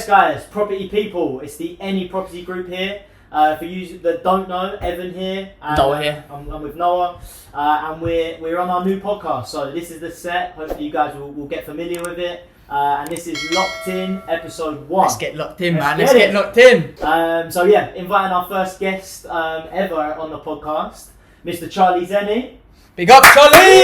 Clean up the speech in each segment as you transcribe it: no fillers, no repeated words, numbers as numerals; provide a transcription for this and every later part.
yes, guys, property people. It's the Any Property Group here. For you that don't know, Evan here. Noah here. I'm with Noah, and we're on our new podcast. So this is the set. Hopefully, you guys will get familiar with it. And this is Locked In, episode 1. Let's get locked in, man. Let's get locked in. So yeah, inviting our first guest ever on the podcast, Mr. Charlie Xeni. Big up, Charlie!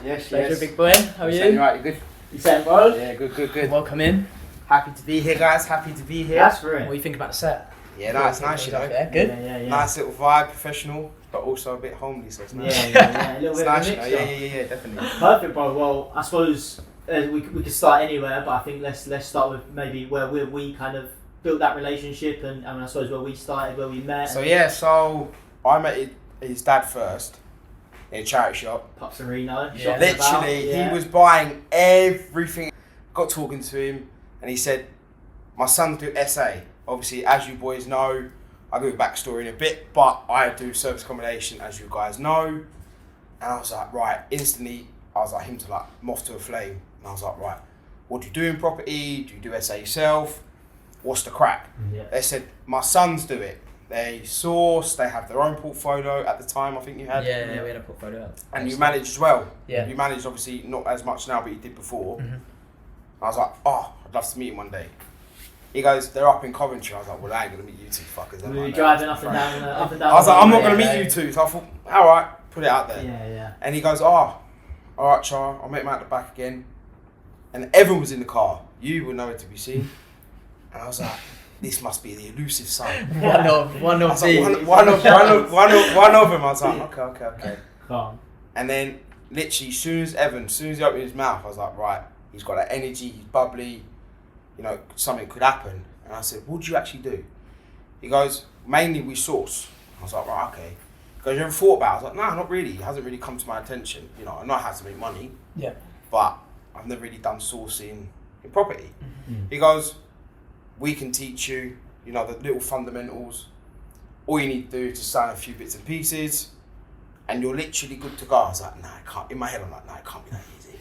Yes, Pleasure, big boy. How are you? You right, you good? You saying, bro? Yeah, good. Welcome in. Happy to be here, guys. Happy to be here. That's for What do it. you think about the set? Yeah, no, it's nice, you know. Yeah, good. Yeah. Nice little vibe, professional, but also a bit homely, so it's nice. Yeah. A little It's bit nice, of you a know. mixture. Yeah, definitely. Perfect, bro. Well, I suppose we could start anywhere, but I think let's start with maybe where we kind of built that relationship, and I suppose where we started, where we met. So I met his dad first in a charity shop. Pops Areno. Yeah. Literally, he was buying everything. Got talking to him, and he said, "My son do SA. Obviously, as you boys know, I'll give you a backstory in a bit, but I do service accommodation, as you guys know." And I was like, right, instantly, I was like him to like moth to a flame. And I was like, right, what do you do in property? Do you do SA yourself? What's the crack? Yeah. They said, my sons do it. They source, they have their own portfolio at the time, I think you had. Yeah, we had a portfolio. And you managed as well. Yeah. You managed, obviously, not as much now, but you did before. Mhm. I was like, oh, I'd love to meet him one day. He goes, they're up in Coventry. I was like, well, I ain't going to meet you two fuckers. We were driving up and down. I was like, I'm not going to yeah, meet you two. So I thought, all right, put it out there. Yeah. And he goes, all right, Char, I'll meet him out the back again. And everyone was in the car. You were nowhere to be seen. And I was like, this must be the elusive son. One of I was these. like, one of them. I was like, okay. Calm. And then, literally, as soon as he opened his mouth, I was like, right, he's got that energy, he's bubbly, you know, something could happen. And I said, what do you actually do? He goes, mainly we source. I was like, right, okay. He goes, you ever thought about it? I was like, no, not really. It hasn't really come to my attention. You know, I know how to make money, Yeah. but I've never really done sourcing in property. Mm. He goes, we can teach you, you know, the little fundamentals. All you need to do is just sign a few bits and pieces, and you're literally good to go. I was like, nah, it can't. In my head, I'm like, nah, it can't be that easy.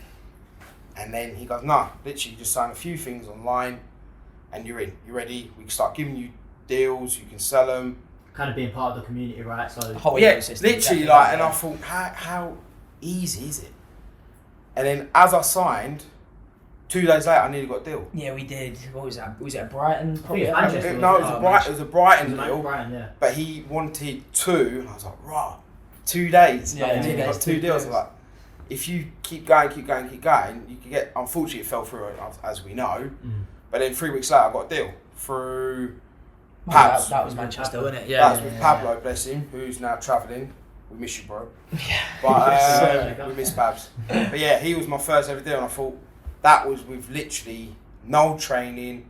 And then he goes, nah, literally just sign a few things online, and you're in. You're ready. We can start giving you deals. You can sell them. Kind of being part of the community, right? So Whole Yeah, ecosystem, literally, exactly like, that, and I thought, how easy is it? And then as I signed, 2 days later, I nearly got a deal. Yeah, we did. What was that? Was it a Brighton? think it was Manchester. No, it was a Brighton deal. Brian, yeah. But he wanted 2, and I was like, rah, 2 days. Yeah, Like, 2 he days, got 2 2 deals. days. Like, if you keep going, you could get. Unfortunately, it fell through, as we know. But then 3 weeks later, I got a deal through Pabs. That was Manchester, wasn't it? That was Yeah. with Pablo, bless him, who's now travelling. We miss you, bro. Yeah. But we miss Pabs. But yeah, he was my first ever deal, and I thought that was with literally no training,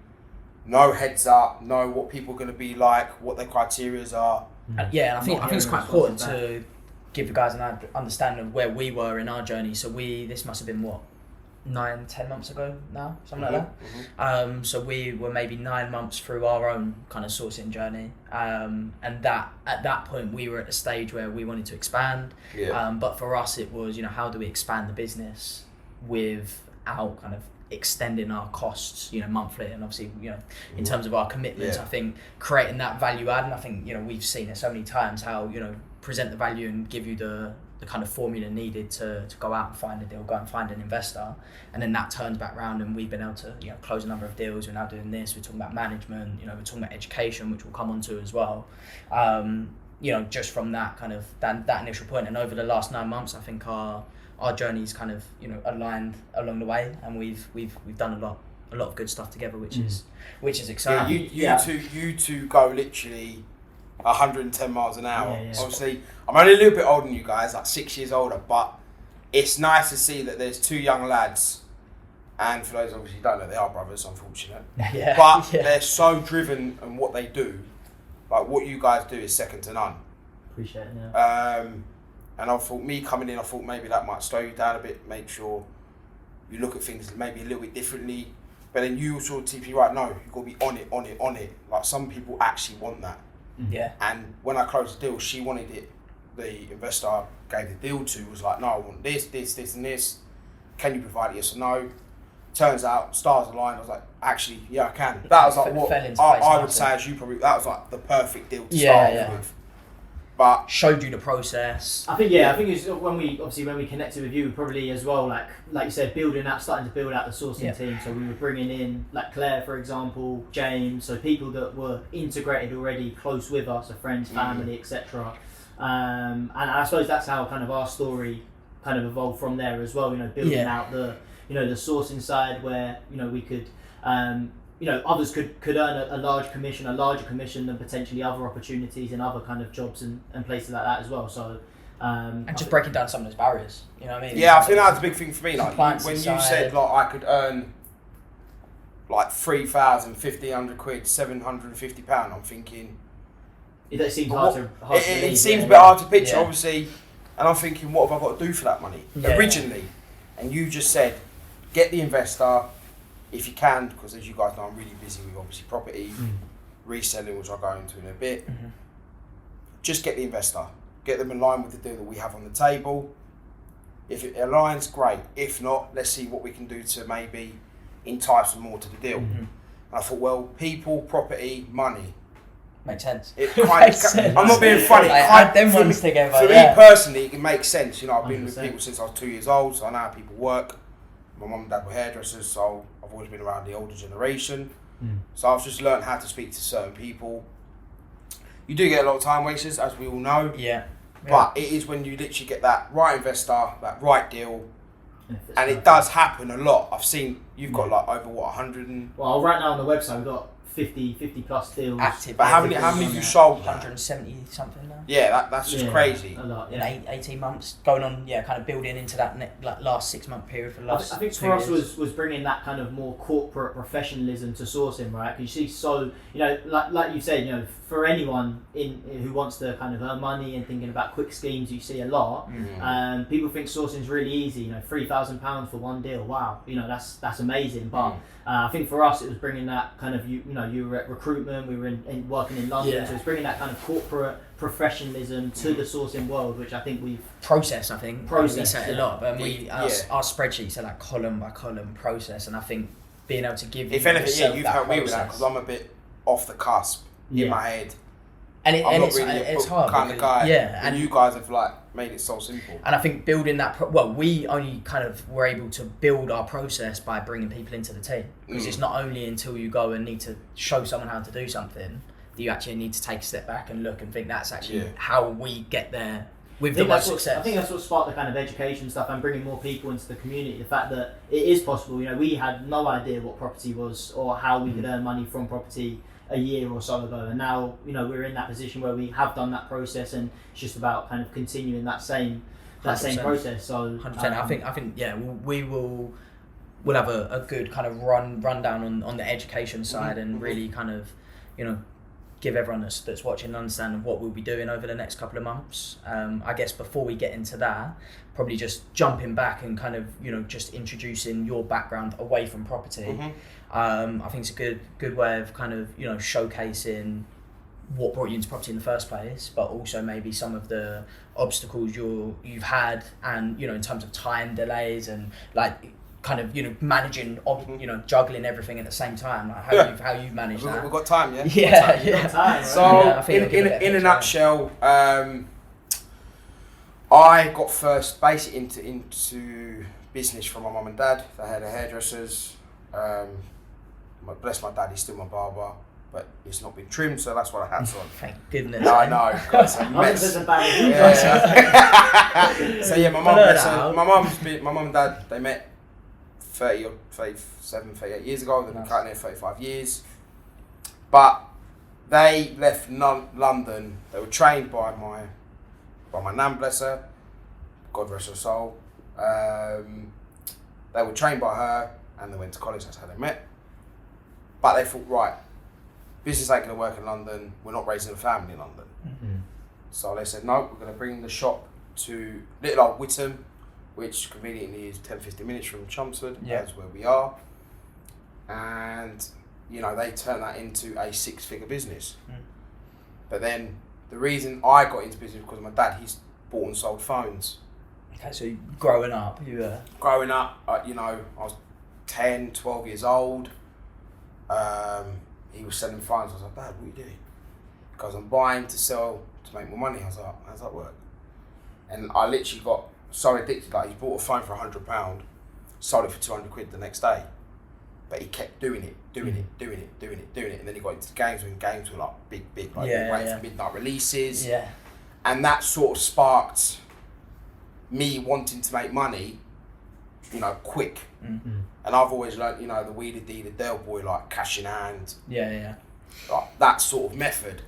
no heads up, know what people are going to be like, what their criterias are. Yeah, and I think it's quite important Not hearing to give the guys an understanding of where we were in our journey. So this must have been what, 9-10 months ago now, something like that. So we were maybe 9 months through our own kind of sourcing journey, and that at that point we were at the stage where we wanted to expand. Yeah. But for us, it was, you know, how do we expand the business without kind of extending our costs, you know, monthly, and obviously, you know, in terms of our commitments, Yeah. I think creating that value add, and I think, you know, we've seen it so many times how, you know, present the value and give you the kind of formula needed to go out and find a deal, go out and find an investor, and then that turns back round, and we've been able to, you know, close a number of deals. We're now doing this, we're talking about management, you know, we're talking about education, which we'll come on to as well. You know, just from that kind of that initial point, and over the last 9 months, I think our journey's kind of, you know, aligned along the way, and we've done a lot of good stuff together, which is exciting. You two go literally 110 miles an hour. Yeah. Obviously, I'm only a little bit older than you guys, like 6 years older, but it's nice to see that there's 2 young lads, and for those obviously who don't know, they are brothers, unfortunate. Yeah. But Yeah. they're so driven in what they do. Like, what you guys do is second to none. Appreciate it, yeah. And I thought, me coming in, I thought maybe that might slow you down a bit, make sure you look at things maybe a little bit differently. But then you sort of TP, right, no, you've got to be on it. Like, some people actually want that. Yeah. And when I closed the deal, she wanted it. The investor I gave the deal to was like, no, I want this, and this. Can you provide it, yes or no? turns out, stars aligned. I was like, actually, yeah, I can. That was like what Fell into I place would say, nicely. as you probably, that was like the perfect deal to Yeah, start yeah. with. But Showed you the process. I think it's when we connected with you, probably as well, like you said, starting to build out the sourcing team. So we were bringing in like Claire, for example, James, so people that were integrated already, close with us, so friends, family, etc. And I suppose that's how kind of our story kind of evolved from there as well. Building out the the sourcing side where we could. Others could earn a larger commission than potentially other opportunities in other kind of jobs and places like that as well. So, and just breaking down some of those barriers. You know what I mean? yeah, I think that's a big thing for me. Like Compliance when you side. said like I could earn like 3,000, 1,500 quid, £750, I'm thinking it seems but hard to believe, it seems yeah, a bit hard to picture, Yeah. obviously. And I'm thinking, what have I got to do for that money Yeah. originally? And you just said, get the investor. If you can, because as you guys know, I'm really busy with obviously property, reselling, which I'll go into in a bit. Mm-hmm. Just get the investor. Get them in line with the deal that we have on the table. If it aligns, great. If not, let's see what we can do to maybe entice them more to the deal. Mm-hmm. And I thought, well, people, property, money. Makes sense. It kind Makes of, sense. I'm not being funny. Like, Kind- add them for ones me, together, For yeah. me personally, it makes sense. I've been with 100%. people since I was 2 years old, so I know how people work. My mum and dad were hairdressers, so I've always been around the older generation. So I've just learned how to speak to certain people. You do get a lot of time wasters, as we all know. Yeah. But it is when you literally get that right investor, that right deal, if it's and it perfect. does happen a lot. I've seen you've got like over 100 and. Well, right now on the website we've got 50 plus deals. Active. But how many have you sold? Now? 170 something now. Yeah, that's just crazy. A lot, In yeah. 18 months, going on, kind of building into that last 6 month period for the last I think 2 for us years. was bringing that kind of more corporate professionalism to sourcing, right? Because you see, like you said, for anyone who wants to kind of earn money and thinking about quick schemes, you see a lot. People think sourcing is really easy. £3,000 for one deal. Wow, that's amazing. But I think for us, it was bringing that kind of you were at recruitment, we were in working in London, so it's bringing that kind of corporate professionalism to the sourcing world, which I think we've Process, I think. We say a yeah. lot, but our spreadsheets are like column by column process, and I think being able to give If you anything, yourself you've that helped me with that process. because I'm a bit off the cusp in my head. And I'm not it's, really a it's book hard kind of because- guy. Yeah, and and you guys have made it so simple. And I think building that, we only kind of were able to build our process by bringing people into the team. Because it's not only until you go and need to show someone how to do something that you actually need to take a step back and look and think that's actually how we get there with the most success. I think that's what sparked the kind of education stuff and bringing more people into the community. The fact that it is possible. We had no idea what property was or how we could earn money from property a year or so ago, and now we're in that position where we have done that process, and it's just about kind of continuing that same 100%. process. So 100%. I think we'll have a good kind of rundown on the education side and really kind of give everyone that's watching an understanding of what we'll be doing over the next couple of months. I guess before we get into that, probably just jumping back and kind of just introducing your background away from property. I think it's a good way of kind of showcasing what brought you into property in the first place, but also maybe some of the obstacles you've had, and in terms of time delays and kind of managing juggling everything at the same time, like how you manage that. We've got time, yeah. Yeah. Time, right? So I think we'll give it in a bit nutshell, I got first basically into business from my mum and dad. They had hairdressers. Bless my dad, he's still my barber, but it's not been trimmed, so that's what I had on. Thank goodness. No, I know. It's a mess. So yeah, my mum and dad, they met 30 or 37, 38 years ago. They've been cutting there 35 years. But they left London. They were trained by my nan, bless her, God rest her soul. They were trained by her and they went to college. That's how they met. But they thought, right, business ain't going to work in London. We're not raising a family in London. So they said, no, we're going to bring the shop to little old Whittam, which conveniently is 10-15 minutes from Chelmsford. That's where we are. And, they turned that into a 6-figure business. But then the reason I got into business was because my dad, he's bought and sold phones. Okay, so growing up, you were... Growing up, I was 10, 12 years old. He was selling phones. I was like, Dad, what are you doing? Because I'm buying to sell to make more money. I was like, how's that work? And I literally got so addicted. Like, he bought a phone for £100, sold it for 200 quid the next day. But he kept doing it. And then he got into games when games were like big, like waiting for midnight releases. Yeah. And that sort of sparked me wanting to make money, you know, quick. Mm-hmm. And I've always learnt, you know, the wheelie dealer, Dale boy, like cash in hand. Yeah. Like that sort of method.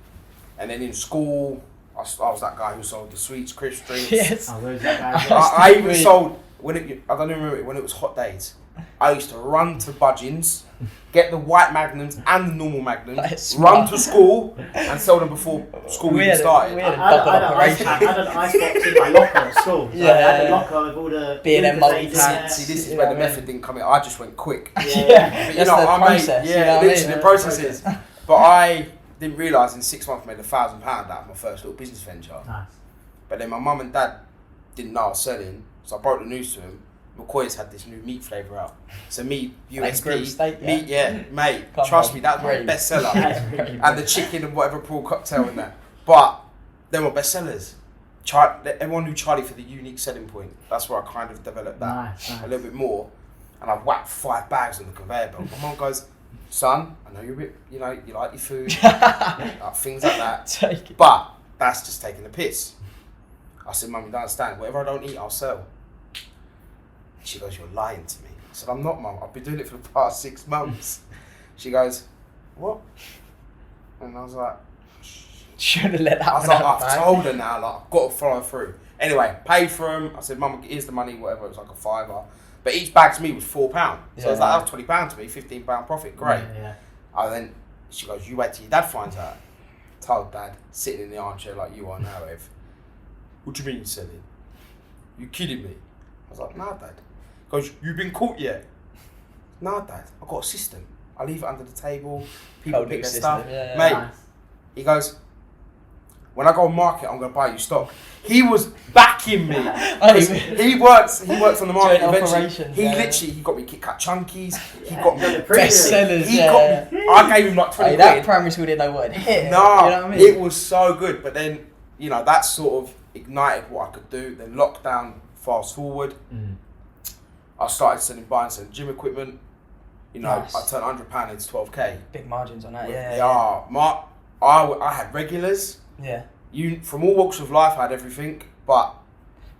And then in school, I was that guy who sold the sweets, crisps, drinks. Yes. Oh, where's that guy? I even sold, I don't even remember it, when it was hot days. I used to run to Budgeons, get the white Magnums and the normal Magnums, run to school and sell them before school even started. I had an icebox in my locker at school. So I had a locker with all the B&M multi-packs. See, this is where the method didn't come in. I just went quick. Yeah. But, you know, I made, literally the process is. But I didn't realise in 6 months I made £1,000 out of my first little business venture. Nice. But then my mum and dad didn't know I was selling, so I broke the news to them. McCoy's had this new meat flavour out. So meat, USP, steak, meat, mate, trust me, that was my best seller. Really And the chicken and whatever prawn cocktail in that. But they were best sellers. Everyone knew Charlie for the unique selling point. That's where I kind of developed that a little bit more. And I've whacked 5 bags on the conveyor belt. My mum goes, son, I know you're a bit, you know, you like your food, like things like that. But that's just taking the piss. I said, Mum, you don't understand. Whatever I don't eat, I'll sell. She goes, you're lying to me. I said, I'm not, Mum. I've been doing it for the past 6 months. She goes, what? And I was like, should have let that I was like, I've told her now, like, I've got to follow through. Anyway, paid for them. I said, Mum, here's the money, whatever. It was like a £5. But each bag to me was £4. So it was like, that was £20 to me, £15 profit. Great. Yeah. And then she goes, you wait till your dad finds out. Told Dad, sitting in the armchair like you are now, Ev. What do you mean you're selling? You kidding me? I was like, nah, Dad. He goes, you been caught yet? Nah, Dad, I've got a system. I leave it under the table, people pick their stuff. Yeah. Mate, Nice. he goes, when I go on market, I'm going to buy you stock. He was backing me. He works on the market eventually. He got me Kit Kat Chunkies. He got me best sellers. I gave him like 20 quid. That primary school didn't know what it hit. No, you know what I mean? It was so good. But then, you know, that sort of ignited what I could do. Then lockdown, fast forward. I started buying some gym equipment. You know, Nice. I turned £100 into 12k. Big margins on that. They are. I had regulars. Yeah. From all walks of life, I had everything. But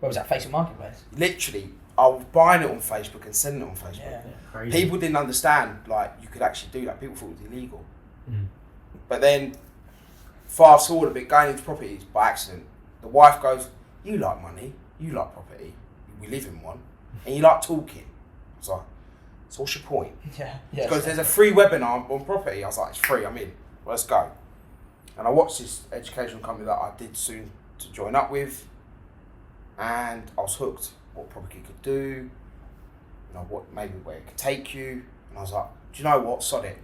What was that, Facebook Marketplace? literally, I was buying it on Facebook and selling it on Facebook. Yeah. Crazy. People didn't understand, like, you could actually do that. People thought it was illegal. But then, fast forward a bit, going into properties by accident, the wife goes, you like money, you like property, we live in one, and you like talking. I was like, so what's your point? Yeah. Because there's a free webinar on property. I was like, it's free, I'm in. Well, let's go. And I watched this educational company that I did soon to join up with, and I was hooked. What property could do, you know, where it could take you. And I was like, do you know what? Sod it.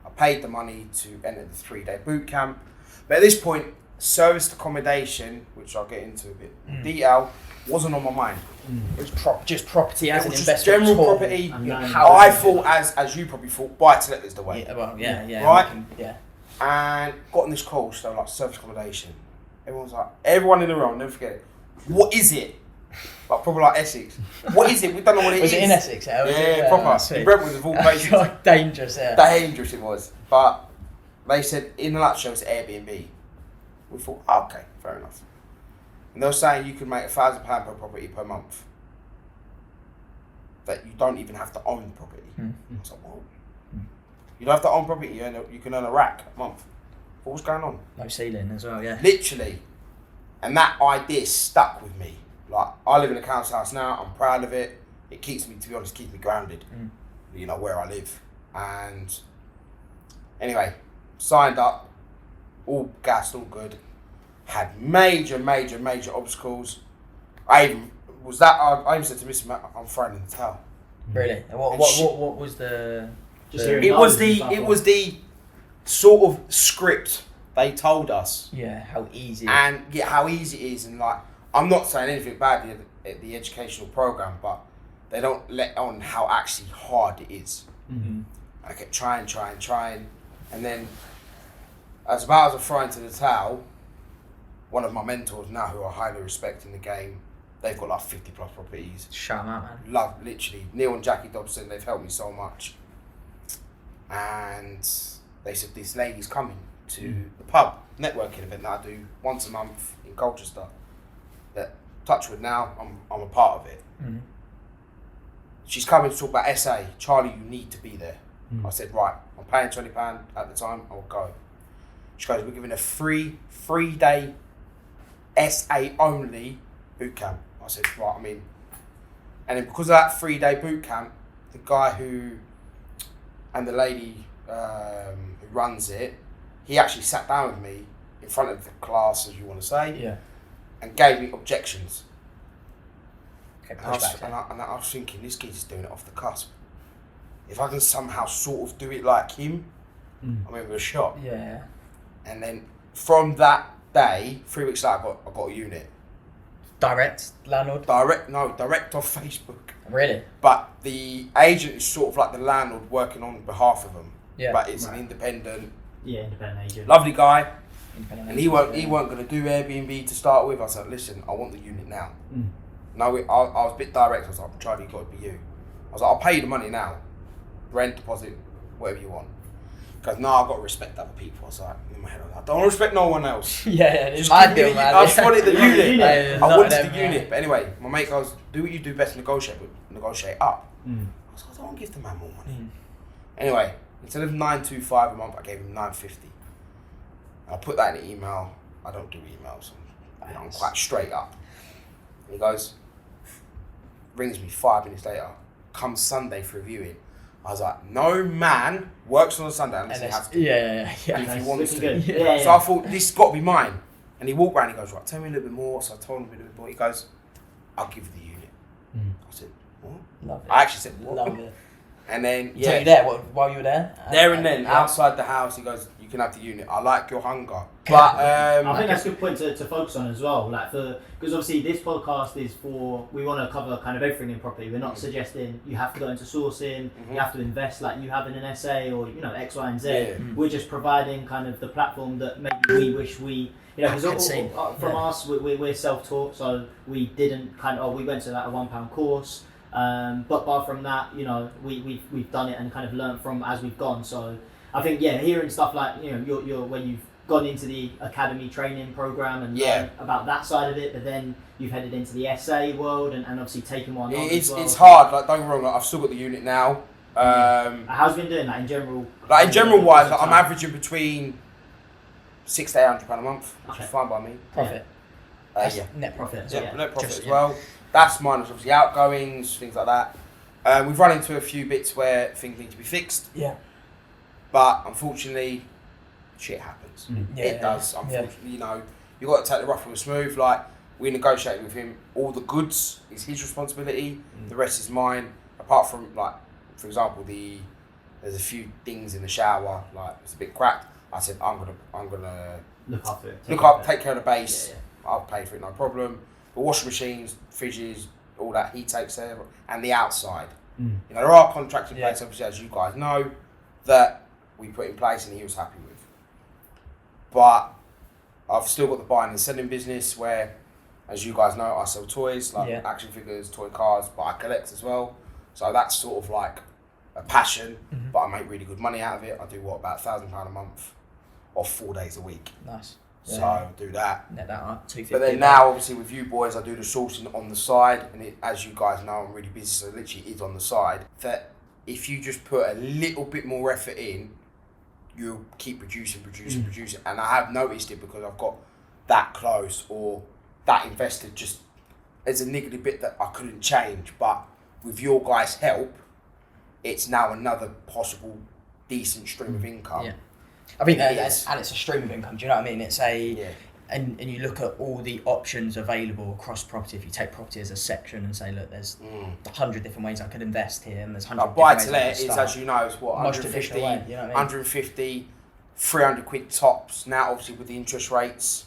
I paid the money to enter the 3-day boot camp. But at this point, serviced accommodation, which I'll get into a bit in detail, wasn't on my mind. It was just property as an just investment. general property. How I thought, as you probably thought, buy to let is the way. Yeah. Right? Yeah. And got on this call, so like service accommodation. Everyone in the room, never forget it. What is it? Like probably like Essex. What is it? We don't know what it is. Was it in Essex? Yeah, proper. In Brentwood of all places. Dangerous, yeah. Dangerous it was. But they said, in a nutshell, it's Airbnb. We thought, okay, fair enough. And they were saying you can make £1,000 per property per month. That you don't even have to own property. I was like, what? You don't have to own property, you can earn a rack a month. What's going on? No ceiling as well, yeah. Literally. And that idea stuck with me. Like, I live in a council house now, I'm proud of it. It keeps me, to be honest, keeps me grounded. You know, where I live. And anyway, signed up, all gassed, all good. Had major obstacles. I even said to Mr. Matt, I'm throwing in the towel. Really? What was the... It was the sort of script they told us. Yeah, how easy. And how easy it is. And like, I'm not saying anything bad at the educational program, but they don't let on how actually hard it is. Mm-hmm. I kept trying, and then as about as I throw into the towel, one of my mentors now, who I highly respect in the game, they've got like 50 plus properties. Shout 'em out, man. Love, literally, Neil and Jackie Dobson, they've helped me so much. And they said, this lady's coming to the pub networking event that I do once a month in Colchester. That, touchwood now, I'm a part of it. Mm-hmm. She's coming to talk about SA. Charlie, you need to be there. Mm. I said, right, I'm paying £20 at the time, I'll go. She goes, we're giving a three-day SA only boot camp. I said, right, I'm in. And then because of that 3-day boot camp, the guy and the lady who runs it, he actually sat down with me in front of the class, as you want to say, and gave me objections. Okay, And I was thinking, this kid's doing it off the cusp. If I can somehow sort of do it like him, I'm in with a shot. Yeah. And then from that day, 3 weeks later, I got a unit. Direct landlord? Direct off Facebook. Really? But the agent is sort of like the landlord working on behalf of them. Yeah. But it's an independent. Yeah, independent agent. Lovely guy. Independent And he weren't going to do Airbnb to start with. I said, listen, I want the unit now. Mm. No, I was a bit direct. I was like, Charlie, you've got to be you. I was like, I'll pay you the money now. Rent, deposit, whatever you want. Because no, I've got to respect other people. I was like, in my head, I was like, I don't want to respect no one else. It's Just my give me deal, man. I just wanted the unit. Yeah, I wanted them, the unit. But anyway, my mate goes, do what you do best, negotiate up. Mm. I was like, I don't want to give the man more money. Anyway, instead of $925 a month, I gave him $950. I put that in an email. I don't do emails. I'm quite straight up. And he goes, rings me 5 minutes later, comes Sunday for reviewing. I was like, no man works on a Sunday unless he has to. Yeah. And if he wants to. Yeah. So I thought, this has got to be mine. And he walked around and he goes, right, tell me a little bit more. So I told him a little bit more. He goes, I'll give you the unit. I said, what? Love it. I actually said, what? Love it. And then, So you there while you were there? there and then, outside the house, he goes, you can have the unit. I like your hunger. But I think that's a good point to focus on as well. Like because obviously this podcast is we want to cover kind of everything in property. We're not suggesting you have to go into sourcing, you have to invest like you have in an SA or X, Y, and Z. Yeah. We're just providing kind of the platform that maybe we wish we. Because from us, we're self-taught, so we didn't we went to like a £1 course. But apart from that, we've done it and kind of learned from as we've gone. So I think hearing stuff like you're when you've gone into the academy training program and learned about that side of it, but then you've headed into the SA world and obviously taken one on as well. It's hard. Like, don't get me wrong. I've still got the unit now. How's it been doing that in general? Like in general wise, I'm averaging between £600 to £800 a month, which is fine by me. Profit. Net profit. Net profit as well. That's minus obviously outgoings, things like that. We've run into a few bits where things need to be fixed. Yeah. But unfortunately, shit happens. It does. Unfortunately, you've got to take the rough with the smooth. Like, we negotiated with him. All the goods is his responsibility. The rest is mine. Apart from, like, for example, there's a few things in the shower, like it's a bit cracked. I said, I'm gonna look after it. Take care of the base. I'll pay for it, no problem. The washing machines, fridges, all that, he takes care of, and the outside. There are contracts in place, obviously, as you guys know, that we put in place and he was happy with. But I've still got the buying and selling business where, as you guys know, I sell toys, like action figures, toy cars, but I collect as well. So that's sort of like a passion, but I make really good money out of it. I do about £1,000 a month, or 4 days a week. Nice. So I do that. Net that up, 250. But then now, obviously, with you boys, I do the sourcing on the side, and as you guys know, I'm really busy, so it literally is on the side. That if you just put a little bit more effort in, you'll keep producing, and I have noticed it because I've got that close or that invested just as a niggly bit that I couldn't change, but with your guys' help, it's now another possible decent stream of income. Yeah. I mean, and it's a stream of income. Do you know what I mean? It's and you look at all the options available across property. If you take property as a section and say, look, there's 100 different ways I could invest here, and there's 100 different buy ways to I let could is, start. as you know, it's what, Most traditional way, you know what I mean? 150, 300 quid tops. Now, obviously, with the interest rates,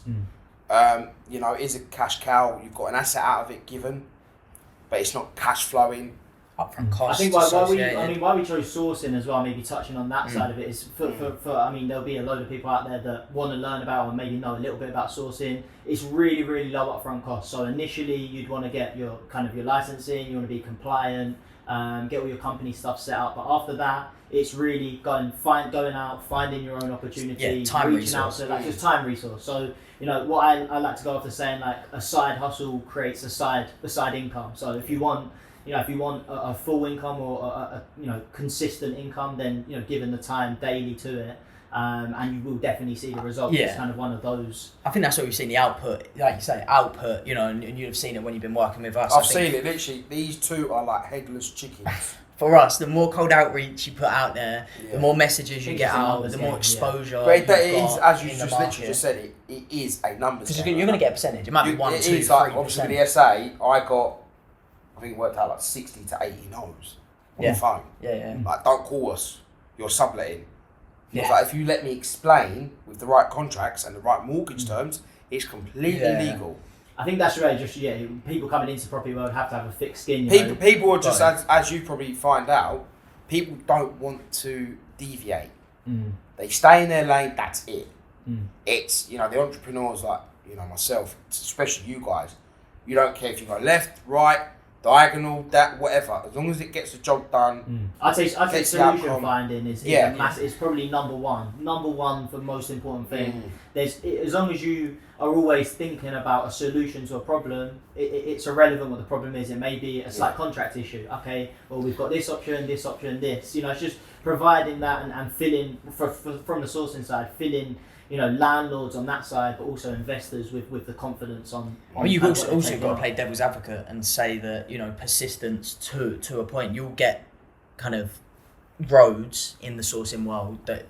is a cash cow. You've got an asset out of it given, but it's not cash flowing. upfront costs. I think why we chose sourcing as well, maybe touching on that side of it, is for there'll be a load of people out there that want to learn about or maybe know a little bit about sourcing. It's really, really low upfront costs. So initially you'd want to get your licensing, you want to be compliant, get all your company stuff set up. But after that, it's really going out, finding your own opportunity, time reaching out. So just time resource. So what I like to go after saying, like, a side hustle creates a side income. So if you want a full income or a consistent income, then given the time daily to it, and you will definitely see the results. It's kind of one of those. I think that's what we've seen, the output, like you say, and you'd have seen it when you've been working with us. I've seen it, literally. These two are like headless chickens. For us, the more cold outreach you put out there, the more messages you get out, the more exposure. But it is, as you just literally just said, it is a numbers game. Because you're going to get a percentage. It might be 1, 2, 3%. It is like, obviously, with the SA, I think it worked out like 60 to 80 no's on the phone. Yeah. Like, don't call us, you're subletting. Yeah. Like, if you let me explain with the right contracts and the right mortgage terms, it's completely legal. I think that's right. Just people coming into the property world have to have a thick skin. People are just, as you probably find out, people don't want to deviate. They stay in their lane. That's it. It's the entrepreneurs like myself, especially you guys. You don't care if you go left, right, diagonal, that, whatever. As long as it gets the job done. I'd say solution finding is is probably number one. Number one for most important thing. As long as you are always thinking about a solution to a problem, it's irrelevant what the problem is. It may be a slight contract issue. Okay, well, we've got this option, this. It's just providing that and filling from the sourcing side, filling landlords on that side, but also investors with the confidence on. You've also got to play devil's advocate and say that persistence to a point. You'll get kind of roads in the sourcing world that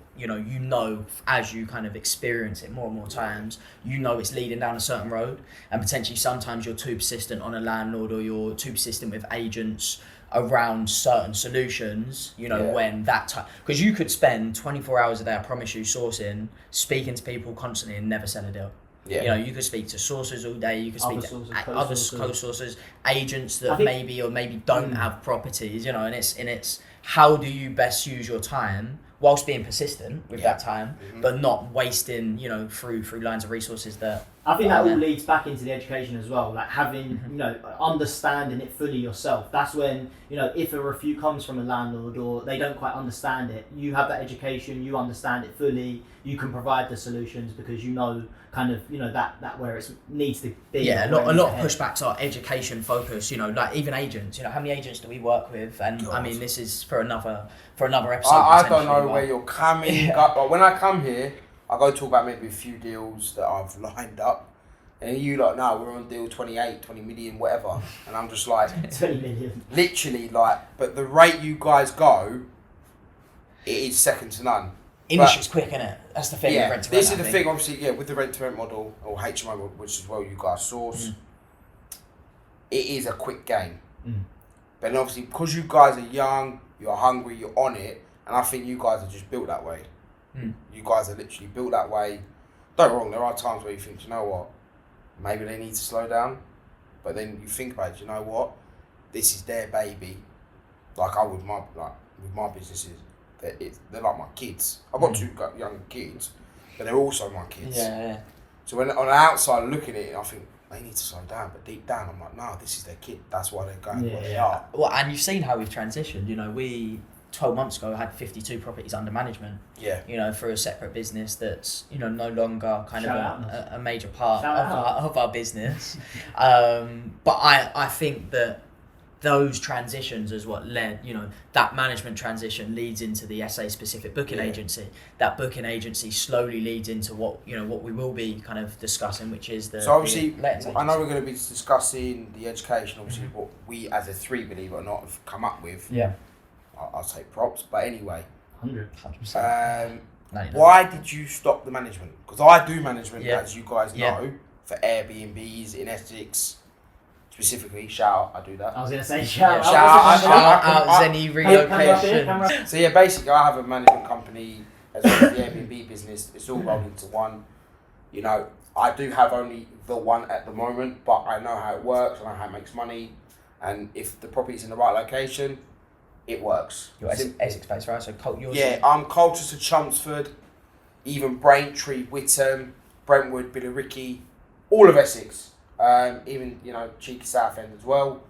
as you kind of experience it more and more times, it's leading down a certain road, and potentially sometimes you're too persistent on a landlord or you're too persistent with agents around certain solutions, when that time, because you could spend 24 hours a day, I promise you, sourcing, speaking to people constantly and never sell a deal. You could speak to sourcers all day, you could speak to other co-sourcers, agents that maybe don't have properties, and it's how do you best use your time whilst being persistent with that time, but not wasting, through lines of resources that. I think that all leads back into the education as well, like having, understanding it fully yourself. That's when, if a review comes from a landlord or they don't quite understand it, you have that education, you understand it fully, you can provide the solutions because that where it needs to be. Yeah, a lot of pushbacks are education focused, like even agents, how many agents do we work with? And I mean, this is for another episode. I don't know where you're coming. But when I come here, I go talk about maybe a few deals that I've lined up. And you we're on deal 28, 20 million, whatever. And I'm just like... 20 million. Literally, but the rate you guys go, it is second to none. Industry's quick, isn't it? That's the thing with rent to rent. This is the thing, obviously, with the rent to rent model, or HMO model, which is you guys source, it is a quick game. But obviously, because you guys are young, you're hungry, you're on it, and I think you guys are just built that way. You guys are literally built that way. Don't get me wrong, there are times where you think, you know what, maybe they need to slow down. But then you think about it, you know what, this is their baby. Like I would with my businesses, they're like my kids. I've got two young kids, but they're also my kids. Yeah. So when on the outside looking at it, I think they need to slow down. But deep down, I'm like, no, this is their kid. That's why they're going where they are. Well, and you've seen how we've transitioned. We 12 months ago had 52 properties under management. For a separate business that's no longer kind of a major part of our business. But I think that those transitions is what led, that management transition leads into the SA specific booking agency. That booking agency slowly leads into what we will be kind of discussing, which is the. So obviously, I know we're going to be discussing the education. Obviously, what we as a three, believe it or not, have come up with. I'll take props, but anyway. 100%. Why did you stop the management? Because I do management, as you guys know, for Airbnbs in Essex. Specifically, shout out, I do that. I was going to say shout out Xeni relocation. So basically I have a management company as well as the Airbnb business. It's all rolled into one. I do have only the one at the moment, but I know how it works, I know how it makes money, and if the property's in the right location, it works. You're Essex based, right? So yours. Yeah, I'm Colchester, Chelmsford, even Braintree, Witham, Brentwood, Billericay, all of Essex. Even cheeky Southend as well.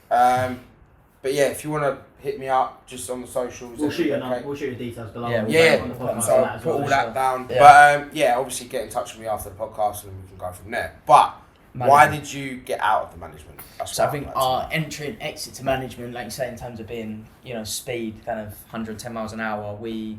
But yeah, if you want to hit me up just on the socials, we'll shoot your details below. Yeah. So I'll put all that down. Yeah. But obviously get in touch with me after the podcast and we can go from there. But why did you get out of the management? So I think our entry and exit to management, like you say, in terms of being, speed, kind of 110 miles an hour, we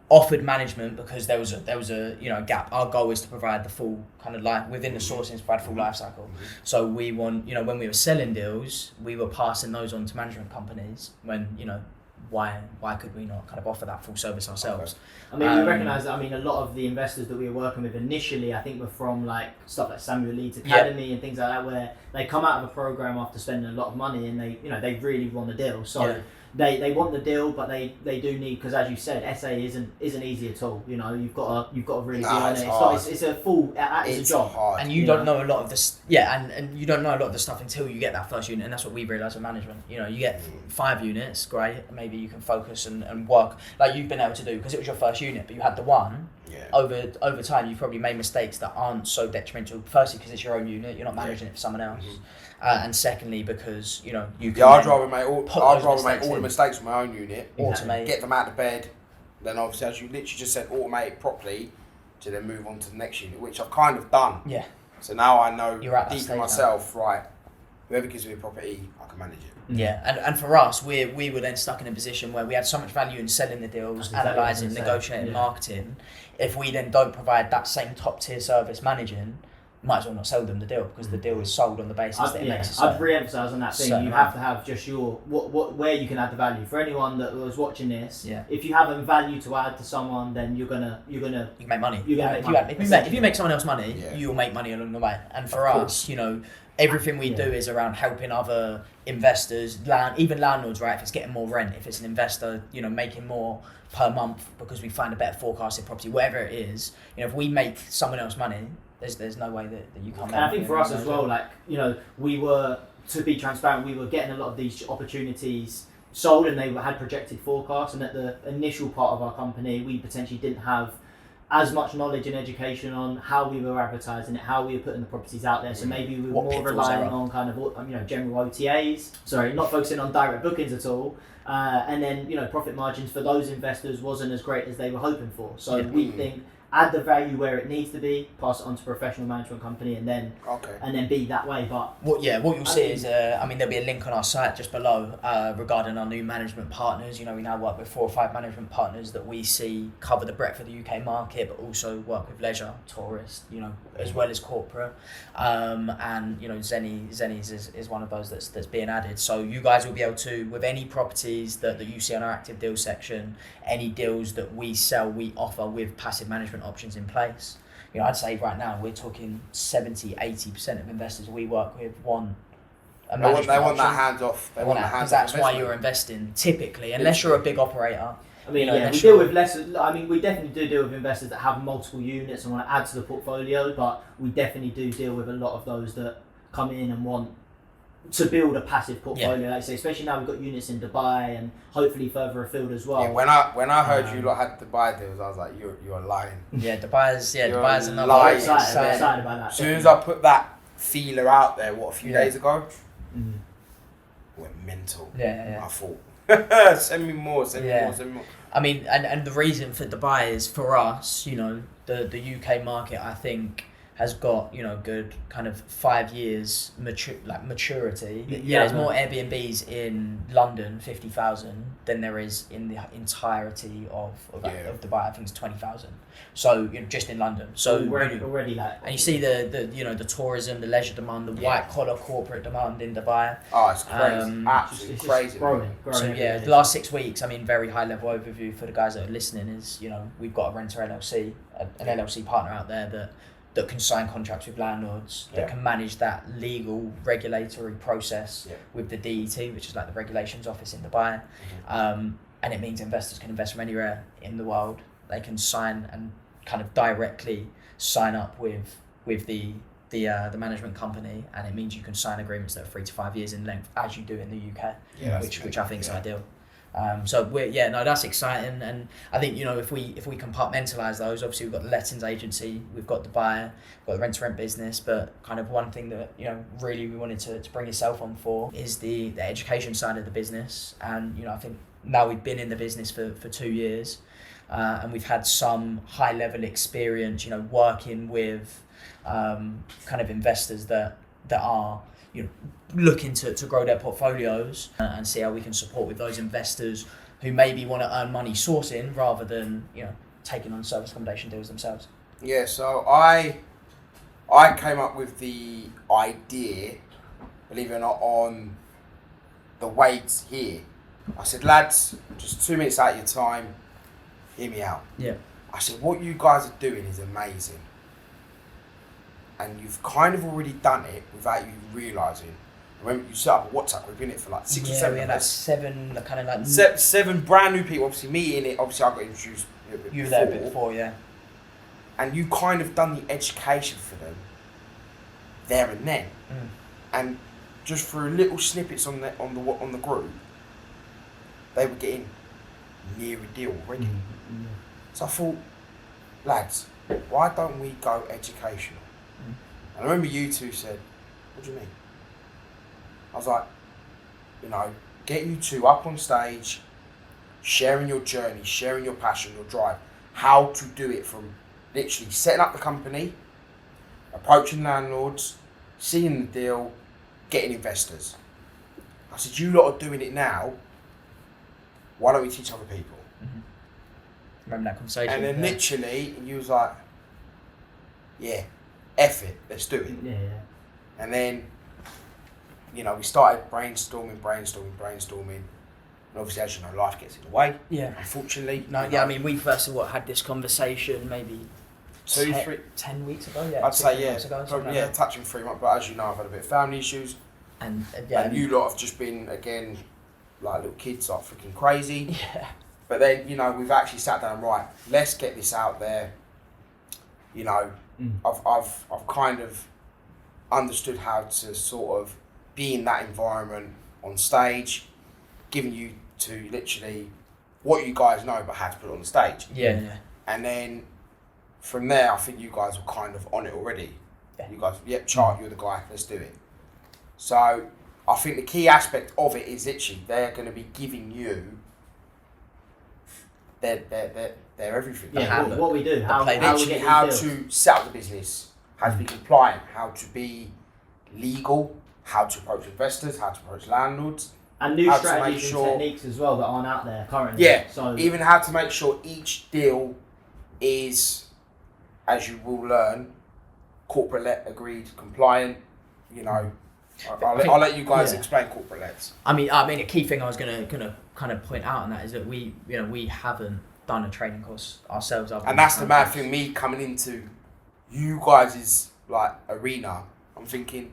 offered management because there was a gap. Our goal is to provide the full kind of life within the sourcing, to provide full life cycle. So we want, when we were selling deals, we were passing those on to management companies when, why could we not kind of offer that full service ourselves? Okay. I mean, we recognise that. I mean, a lot of the investors that we were working with initially, I think, were from like stuff like Samuel Leeds Academy and things like that, where they come out of a program after spending a lot of money and they really want a deal. So they want the deal, but they do need, because as you said, SA isn't easy at all. You've got to really be on it. It's a full. It's a job, hard. And you don't know a lot of this. Yeah, and you don't know a lot of the stuff until you get that first unit, and that's what we realised with management. You get 5 units, great. Maybe you can focus and work like you've been able to do because it was your first unit, but you had the one. Yeah. Over time, you've probably made mistakes that aren't so detrimental. Firstly, because it's your own unit, you're not managing it for someone else. And secondly, because you can. Yeah, I'd rather make all the mistakes from my own unit, automate, get them out of bed, then obviously, as you literally just said, automate it properly, to then move on to the next unit, which I've kind of done. Yeah. So now I know deep in myself, right? Whoever gives me a property, I can manage it. Yeah, and for us, we were then stuck in a position where we had so much value in selling the deals, analysing, negotiating, marketing. If we then don't provide that same top tier service managing, might as well not sell them the deal because the deal is sold on the basis that it makes it so. I'd re-emphasise on that thing. You have to have just your where you can add the value. For anyone that was watching this, if you have a value to add to someone, then you can make money. If you make someone else money, you'll make money along the way. And for us, everything we do is around helping other investors, even landlords, right? If it's getting more rent, if it's an investor, making more per month because we find a better forecasted property, whatever it is, if we make someone else money, there's no way that you can't. And I think for us as well, we were, to be transparent, we were getting a lot of these opportunities sold and they had projected forecasts, and at the initial part of our company, we potentially didn't have as much knowledge and education on how we were advertising it, how we were putting the properties out there. So maybe we were more relying on kind of general OTAs. Sorry, not focusing on direct bookings at all. And then profit margins for those investors wasn't as great as they were hoping for. So we think add the value where it needs to be, pass it on to a professional management company, and then be that way. But what you'll see is there'll be a link on our site just below regarding our new management partners. We now work with 4 or 5 management partners that we see cover the breadth of the UK market, but also work with leisure, tourist, as well as corporate. And Xeni's is one of those that's being added. So you guys will be able to, with any properties that you see on our active deal section, any deals that we sell, we offer with passive management options in place. I'd say right now we're talking 70-80% of investors we work with want a management They want option. that hands off. They want that hands off. That's why you're investing typically, unless you're a big operator. We deal with less. We definitely do deal with investors that have multiple units and want to add to the portfolio, but we definitely do deal with a lot of those that come in and want to build a passive portfolio. Like I say, especially now we've got units in Dubai and hopefully further afield as well. Yeah, when I heard you lot had Dubai deals, I was like, you're lying. Yeah, Dubai's another. I'm excited about that. As soon as I put that feeler out there, a few days ago, went mental. Yeah. I thought, send me more. I mean, and the reason for Dubai is for us, the UK market, I think, has got good kind of 5 years maturity. There's more Airbnbs in London, 50,000, than there is in the entirety of Dubai. I think it's 20,000. So just in London. So already that. And you see the tourism, the leisure demand, the white collar corporate demand in Dubai. Oh, it's crazy. Absolutely crazy. Growing So the last 6 weeks, very high level overview for the guys that are listening is we've got a renter LLC, an LLC partner out there that can sign contracts with landlords, that can manage that legal regulatory process with the DET, which is like the regulations office in Dubai. And it means investors can invest from anywhere in the world. They can sign and kind of directly sign up with the the management company, and it means you can sign agreements that are 3 to 5 years in length, as you do in the UK, which I think is ideal. So that's exciting, and I think if we compartmentalise those, obviously we've got the lettings agency, we've got the buyer, we've got the rent-to-rent business, but kind of one thing that really we wanted to bring yourself on for is the education side of the business, and I think now we've been in the business for 2 years, and we've had some high-level experience, working with kind of investors that are looking to grow their portfolios, and see how we can support with those investors who maybe want to earn money sourcing rather than taking on service accommodation deals themselves. Yeah, so I came up with the idea, believe it or not, on the weights here. I said, lads, just 2 minutes out of your time, hear me out. Yeah. I said, what you guys are doing is amazing. And you've kind of already done it without you realising. Remember, you set up a WhatsApp group in it for like 6 or 7 we had like 7 kind of like... Seven brand new people, obviously me in it, obviously I got introduced a little bit You were before. there a bit before, yeah. And you kind of done the education for them there and then. And just through little snippets on the group, they were getting near a deal already. So I thought, lads, why don't we go educational? And I remember you two said, what do you mean? I was like, getting you two up on stage, sharing your journey, sharing your passion, your drive, how to do it from literally setting up the company, approaching landlords, seeing the deal, getting investors. I said, you lot are doing it now, why don't we teach other people? Remember that conversation? And then literally, you was like, yeah, F it, let's do it. Yeah. And then, we started brainstorming. And obviously, as you know, life gets in the way. Yeah. Unfortunately. I mean, we first had this conversation maybe 10 weeks ago. Yeah. I'd say, yeah. Weeks ago, Probably, touching 3 months. But as you know, I've had a bit of family issues. And you lot have just been, again, like little kids, like freaking crazy. Yeah. But then, we've actually sat down, right, let's get this out there. I've kind of understood how to sort of be in that environment on stage, giving you to literally what you guys know, but how to put it on the stage. Yeah. And then from there, I think you guys were kind of on it already. Yeah. You guys, Chart, you're the guy, let's do it. So I think the key aspect of it is literally they're going to be giving you their everything. Yeah, what we do, how to set up the business, how to be compliant, how to be legal, how to approach investors, how to approach landlords. And new strategies and techniques as well that aren't out there currently. Yeah, so even how to make sure each deal is, as you will learn, corporate let agreed, compliant, I'll let you guys explain corporate lets. I mean, a key thing I was gonna kind of point out on that is that we haven't done a training course ourselves. And that's the mad thing, me coming into you guys' like arena, I'm thinking,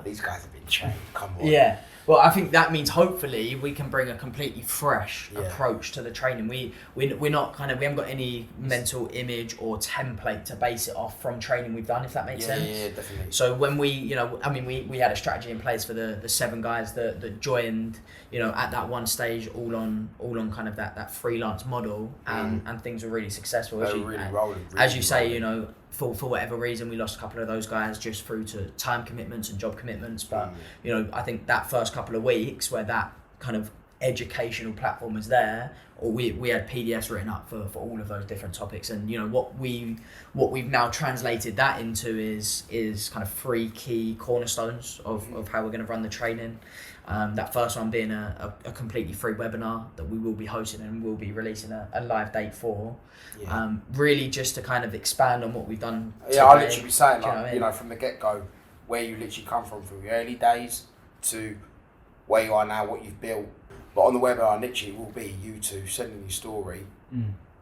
these guys have been trained, come on. Yeah. Well, I think that means hopefully we can bring a completely fresh approach to the training. We're not we haven't got any mental image or template to base it off from training we've done, if that makes sense. Yeah, definitely. So when we had a strategy in place for the 7 guys that joined, at that one stage, all on kind of that freelance model, and things were really successful. They were really rolling. As you say, for whatever reason, we lost a couple of those guys just through to time commitments and job commitments. But, I think that first couple of weeks where that kind of educational platform was there, or we had PDFs written up for all of those different topics. And, what we've now translated that into is kind of 3 key cornerstones of how we're going to run the training. That first one being a completely free webinar that we will be hosting and we'll be releasing a live date for. Really just to kind of expand on what we've done today. I'll literally be saying, from the get-go, where you literally come from your early days to where you are now, what you've built. But on the webinar, literally will be you two sending your story,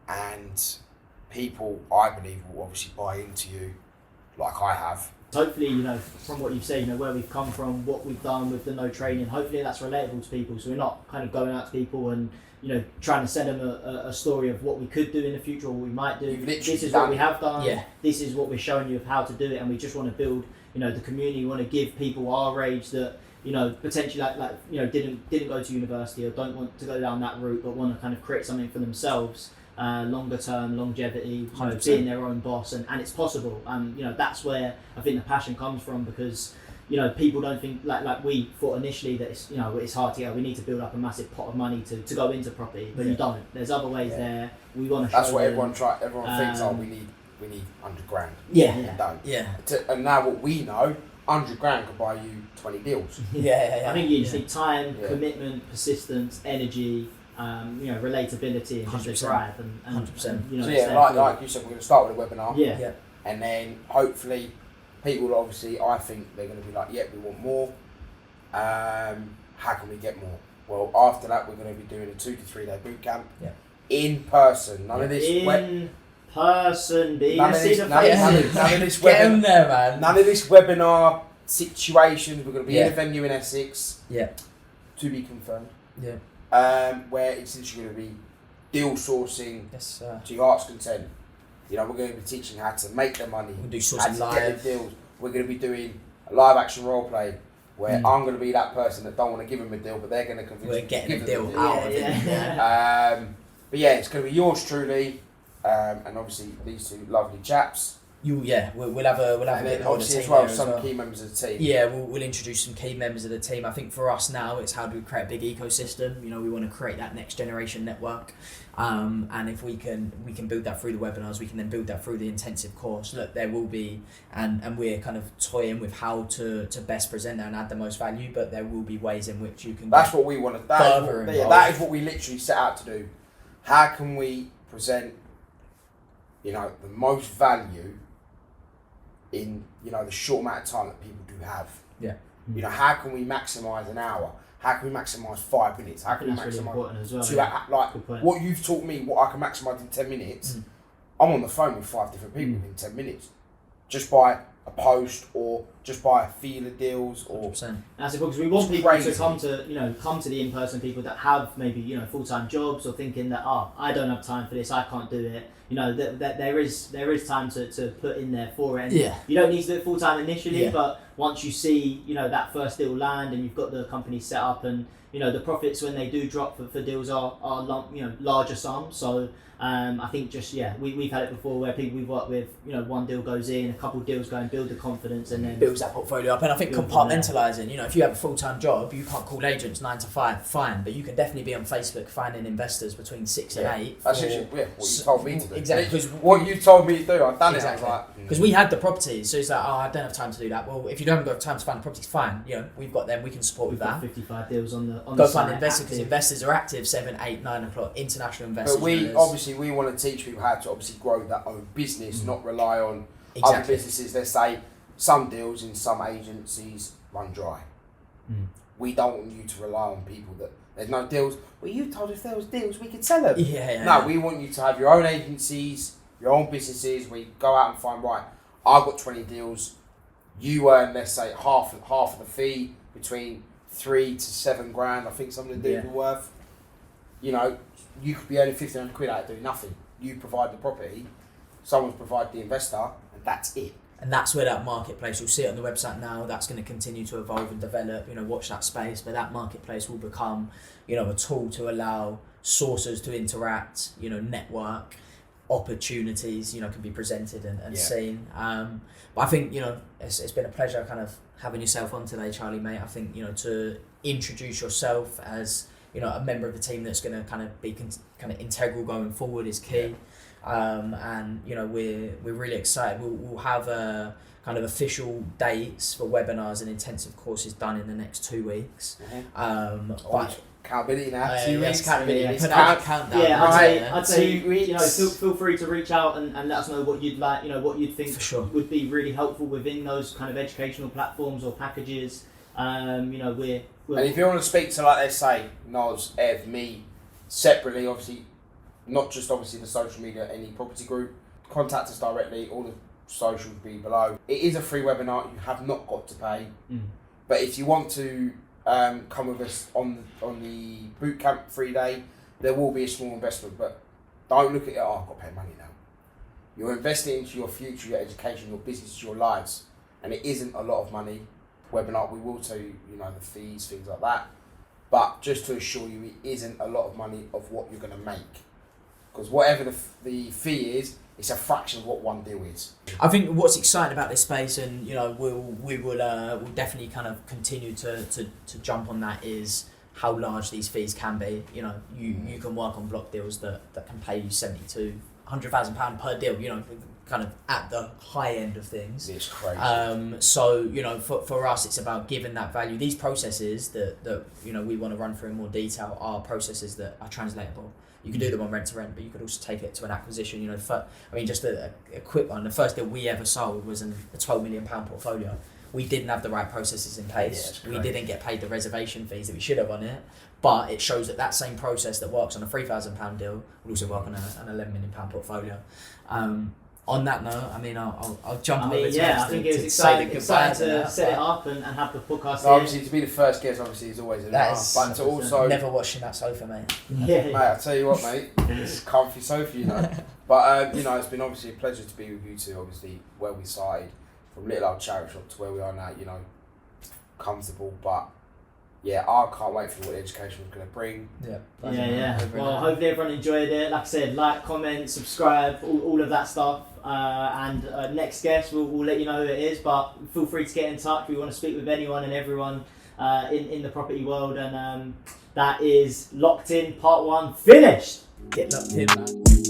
and people, I believe, will obviously buy into you. like I have. Hopefully, you know, from what you've said, you know, where we've come from, what we've done with the no training, hopefully that's relatable to people. So we're not kind of going out to people and, you know, trying to send them a story of what we could do in the future or what we might do. This is what we have done. Yeah. This is what we're showing you of how to do it, and we just want to build, you know, the community. We want to give people our age that, you know, potentially like you know, didn't go to university or don't want to go down that route, but want to kind of create something for themselves. Longer term longevity, you know, being their own boss, and it's possible. You know, that's where I think the passion comes from, because, you know, people don't think like we thought initially that it's, you know, it's hard to, we need to build up a massive pot of money to go into property, but you don't. There's other ways there. We want to. That's what everyone thinks. We need 100 grand. Yeah. And don't. Yeah. And now what we know, 100 grand could buy you 20 deals. Yeah. I think you just need time, commitment, persistence, energy. You know, relatability and just a drive and 100%. You know, so like you said, we're going to start with a webinar. Yeah. And then hopefully people, obviously, I think they're going to be like, yeah, we want more. How can we get more? Well, after that, we're going to be doing a 2 to 3 day boot camp. Yeah. In person. None of this. Person, none of this Get webinar. in there, man. None of this webinar situations. We're going to be in a venue in Essex. Yeah. To be confirmed. Yeah. Where it's literally going to be deal sourcing to your heart's content. You know, we're going to be teaching how to make the money, we'll do how to live. get the deals. We're going to be doing a live action role play where I'm going to be that person that don't want to give them a deal, but they're going to convince we're me getting to give a deal them out of it. But yeah, it's going to be yours truly, and obviously these two lovely chaps. We'll have a and bit then more obviously of the as team well there some key members of the team. Yeah, we'll introduce some key members of the team. I think for us now, it's how do we create a big ecosystem. You know, we want to create that next generation network, and if we can build that through the webinars, we can then build that through the intensive course. Look, there will be, and we're kind of toying with how to best present that and add the most value, but there will be ways in which you can. That's what we want to. That is what we literally set out to do. How can we present, you know, the most value in, you know, the short amount of time that people do have. Yeah. You know, how can we maximise an hour? How can we maximise 5 minutes? How can we maximise what you've taught me, what I can maximise in 10 minutes? I'm on the phone with 5 different people in 10 minutes, just by a post or just by a feel of deals or. 100%. That's because we want people to come to the in-person people that have maybe, you know, full-time jobs or thinking that I don't have time for this, I can't do it. You know, that there is time to put in there for it. And you don't need to do it full-time initially, but once you see, you know, that first deal land and you've got the company set up, and, you know, the profits when they do drop for deals are you know, larger sums. So I think just we've had it before where people we've worked with, you know, one deal goes in, a couple of deals go and build the confidence, and then builds that portfolio up. And I think compartmentalising, you know, if you have a full-time job, you can't call agents 9 to 5, fine, but you can definitely be on Facebook finding investors between 6 and 8. That's what you told me to do. Exactly. What you told me to do, I've done it. I was like, because we had the properties, so it's like, I don't have time to do that. Well, if you don't have time to find the properties, fine. You know, we've got them. We can support with that. 55 deals on the go find investors, because investors are active 7, 8, 9 o'clock. International investors. But we want to teach people how to obviously grow their own business, not rely on other businesses. Let's say some deals in some agencies run dry. We don't want you to rely on people that there's no deals. Well, you told us there was deals, we could sell them. No, we want you to have your own agencies, your own businesses, where you go out and find, right, I've got 20 deals, you earn, let's say, half of the fee, between 3 to 7 grand, I think some of the deals are worth. You know, you could be earning 1,500 quid out of doing nothing. You provide the property, someone's provide the investor, and that's it. And that's where that marketplace, you'll see it on the website now, that's going to continue to evolve and develop, you know, watch that space, but that marketplace will become, you know, a tool to allow sources to interact, you know, network, opportunities, you know, can be presented and seen. But I think, you know, it's been a pleasure kind of having yourself on today, Charlie, mate. I think, you know, to introduce yourself as, you know, a member of the team that's going to kind of be kind of integral going forward is key. And, you know, we're really excited. We'll have kind of official dates for webinars and intensive courses done in the next 2 weeks. But accountability now. 2 weeks. Accountability. Countdown. I'd say 2 weeks. You know, feel free to reach out and let us know what you'd like. You know, what you'd think would be really helpful within those kind of educational platforms or packages. You know, we're and if you want to speak to, like they say, Noz, Ev, me, separately, obviously, not just obviously the social media, any property group, contact us directly. All the socials will be below. It is a free webinar. You have not got to pay. But if you want to come with us on the bootcamp 3 day, there will be a small investment. But don't look at it, oh, I've got to pay money now. You're investing into your future, your education, your business, your lives. And it isn't a lot of money. Webinar, we will tell you, the fees, things like that. But just to assure you, it isn't a lot of money of what you're going to make. Because whatever the fee is, it's a fraction of what one deal is. I think what's exciting about this space, and we'll definitely kind of continue to jump on that, is how large these fees can be. You can work on block deals that can pay you £100,000 per deal. Kind of at the high end of things. It's crazy. So for us, it's about giving that value. These processes that we want to run through in more detail are processes that are translatable. You can do them on rent to rent, but you could also take it to an acquisition. Just a quick one. The first deal we ever sold was a £12 million portfolio. We didn't have the right processes in place. We didn't get paid the reservation fees that we should have on it. But it shows that same process that works on a £3,000 deal would also work on an £11 million portfolio. On that note, I'll jump over to I think it was exciting to set it up and have the podcast. Obviously, to be the first guest, is always an honor. But to also never watching that sofa, mate. Mate, I tell you what, mate, it's a comfy sofa, But it's been obviously a pleasure to be with you two. Obviously, where we started from little old charity shop to where we are now, comfortable. But yeah, I can't wait for what education is going to bring. Yeah. Well, hopefully everyone enjoyed it. Like I said, like, comment, subscribe, all of that stuff. And next guest, we'll let you know who it is. But feel free to get in touch. We want to speak with anyone and everyone in the property world. And that is Locked In Part 1 finished. Get locked in, man.